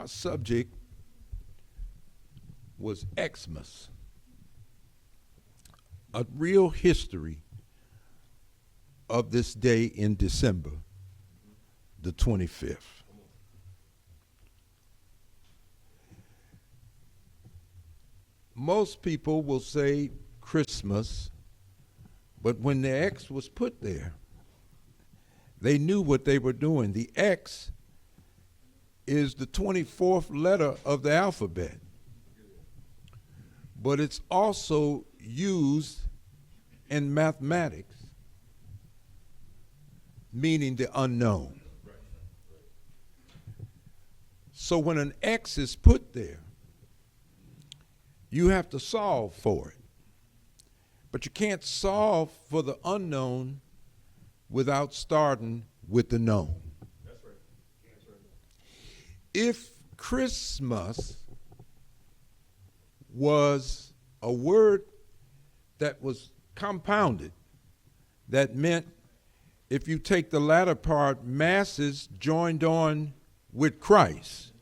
Our subject was Xmas, a real history of this day in December the 25th. Most people will say Christmas, but when the X was put there, they knew what they were doing. The X is the 24th letter of the alphabet, but it's also used in mathematics, meaning the unknown. So when an X is put there, you have to solve for it. But you can't solve for the unknown without starting with the known. That's right. That's right. If Christmas was a word that was compounded, that meant if you take the latter part, masses joined on with Christ,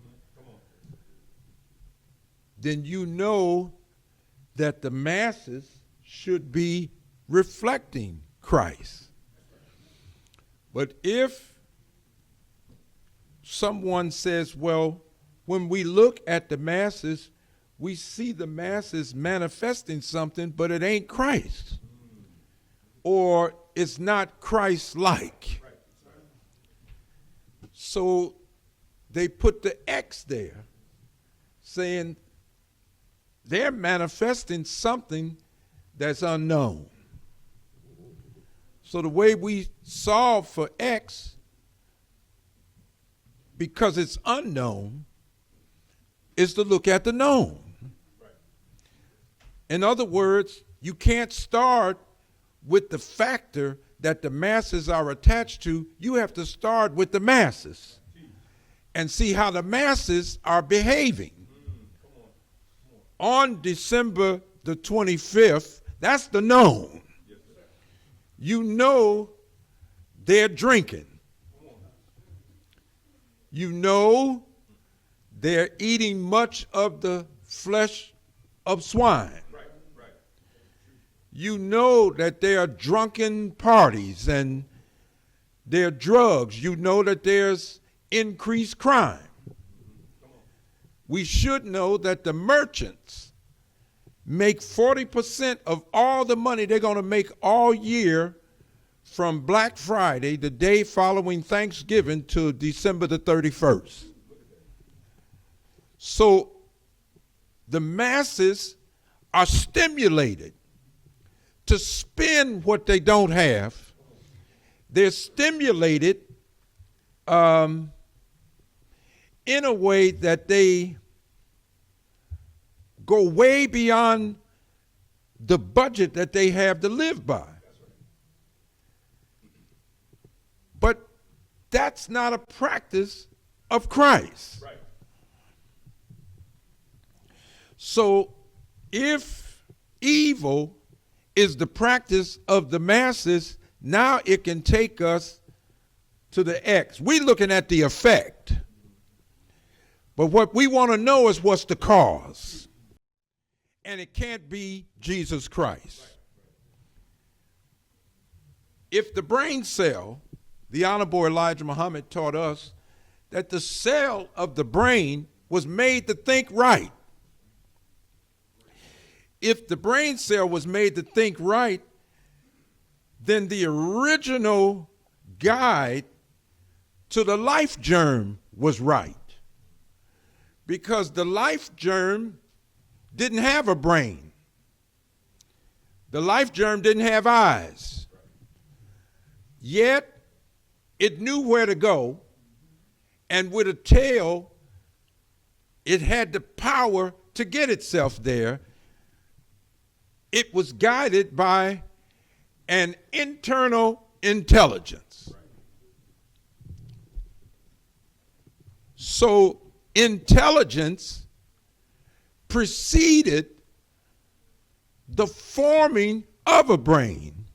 then you know that the masses should be reflecting Christ. But if someone says, well, when we look at the masses, we see the masses manifesting something, but it ain't Christ, or it's not Christ-like. So they put the X there, saying they're manifesting something that's unknown. So the way we solve for X, because it's unknown, is to look at the known. In other words, you can't start with the factor that the masses are attached to. You have to start with the masses and see how the masses are behaving. On December the 25th, that's the known. You know they're drinking. You know they're eating much of the flesh of swine. You know that there are drunken parties and there are drugs. You know that there's increased crime. We should know that the merchants make 40% of all the money they're going to make all year from Black Friday, the day following Thanksgiving, to December the 31st. So the masses are stimulated to spend what they don't have. They're stimulated in a way that they go way beyond the budget that they have to live by. But that's not a practice of Christ. Right. So if evil is the practice of the masses, now it can take us to the X. We're looking at the effect. But what we want to know is what's the cause. And it can't be Jesus Christ. If the brain cell, the Honorable Elijah Muhammad taught us that the cell of the brain was made to think right. If the brain cell was made to think right, then the original guide to the life germ was right. Because the life germ didn't have a brain. The life germ didn't have eyes. Yet, it knew where to go, and with a tail, it had the power to get itself there. It was guided by an internal intelligence. So intelligence preceded the forming of a brain.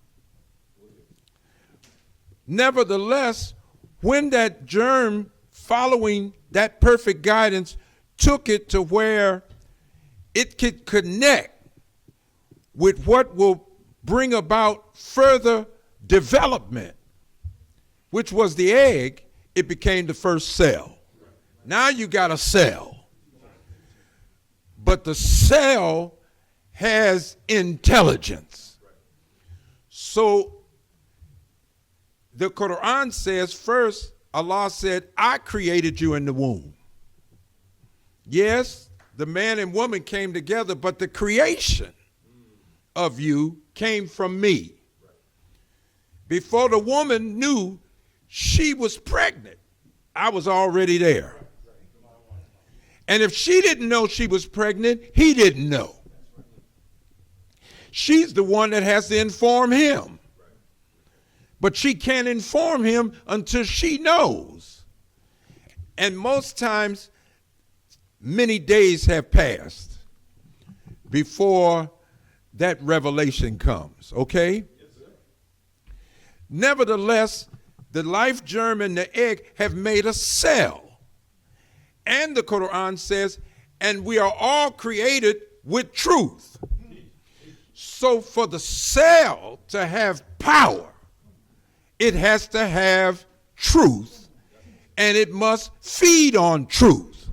Nevertheless, when that germ following that perfect guidance took it to where it could connect with what will bring about further development, which was the egg. It became the first cell. Now you got a cell. But the cell has intelligence. So the Quran says first, Allah said, I created you in the womb. Yes, the man and woman came together, but the creation of you came from me. Before the woman knew she was pregnant, I was already there. And if she didn't know she was pregnant, he didn't know. She's the one that has to inform him. But she can't inform him until she knows. And most times, many days have passed before that revelation comes, okay? Yes, sir. Nevertheless, the life germ and the egg have made a cell. And the Quran says, and we are all created with truth. So for the cell to have power, it has to have truth, and it must feed on truth.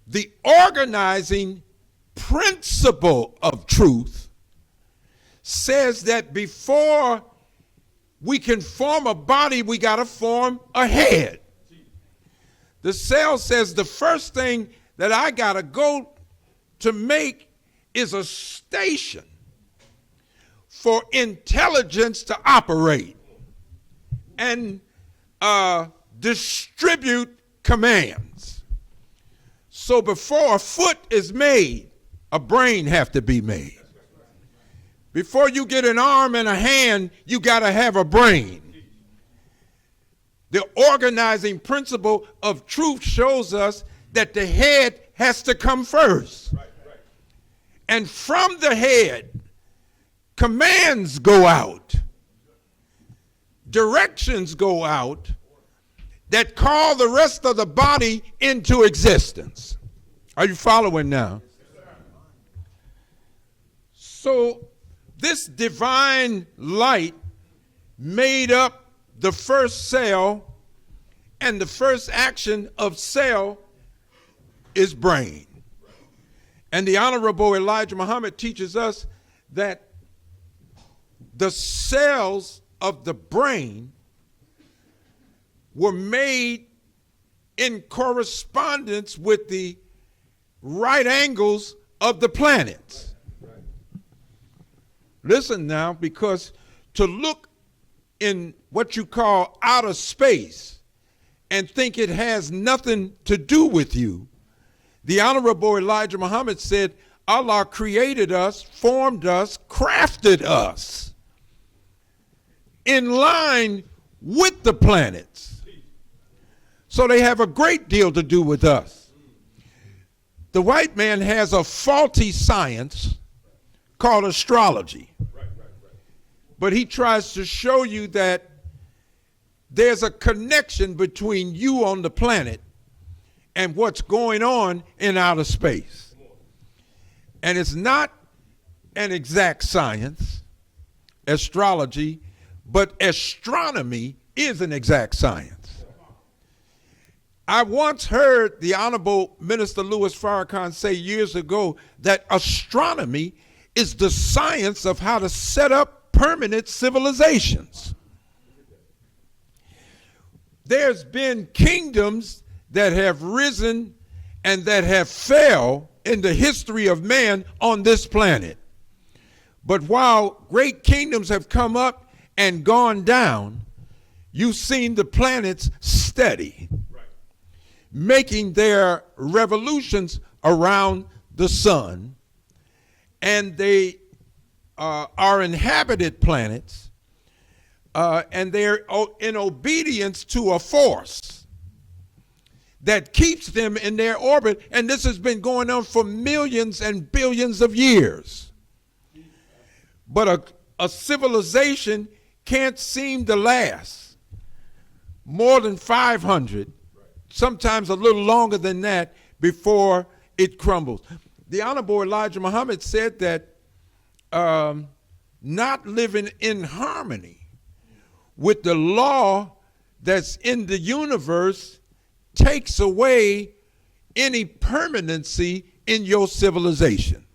The organizing principle of truth says that before we can form a body, we got to form a head. The cell says the first thing that I got to go to make is a station for intelligence to operate and distribute commands. So before a foot is made, a brain have to be made. Before you get an arm and a hand, you got to have a brain. The organizing principle of truth shows us that the head has to come first. And from the head, commands go out, directions go out that call the rest of the body into existence. Are you following now? So this divine light made up the first cell, and the first action of cell is brain. And the Honorable Elijah Muhammad teaches us that the cells of the brain were made in correspondence with the right angles of the planets. Listen now, because to look in what you call outer space and think it has nothing to do with you, the Honorable Elijah Muhammad said, Allah created us, formed us, crafted us in line with the planets. So they have a great deal to do with us. The white man has a faulty science called astrology. But he tries to show you that there's a connection between you on the planet and what's going on in outer space. And it's not an exact science, astrology, but astronomy is an exact science. I once heard the Honorable Minister Louis Farrakhan say years ago that astronomy is the science of how to set up permanent civilizations. There's been kingdoms that have risen and that have fell in the history of man on this planet. But while great kingdoms have come up and gone down, you've seen the planets steady, making their revolutions around the sun, and they are inhabited planets, and they're in obedience to a force that keeps them in their orbit, and this has been going on for millions and billions of years. But a civilization can't seem to last more than 500 sometimes a little longer than that before it crumbles. The Honorable Elijah Muhammad said that not living in harmony with the law that's in the universe takes away any permanency in your civilization.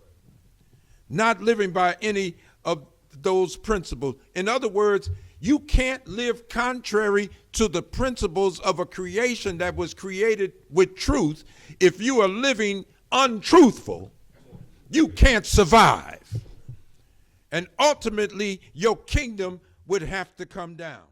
Not living by any of those principles. In other words, you can't live contrary to the principles of a creation that was created with truth. If you are living untruthful, you can't survive. And ultimately, your kingdom would have to come down.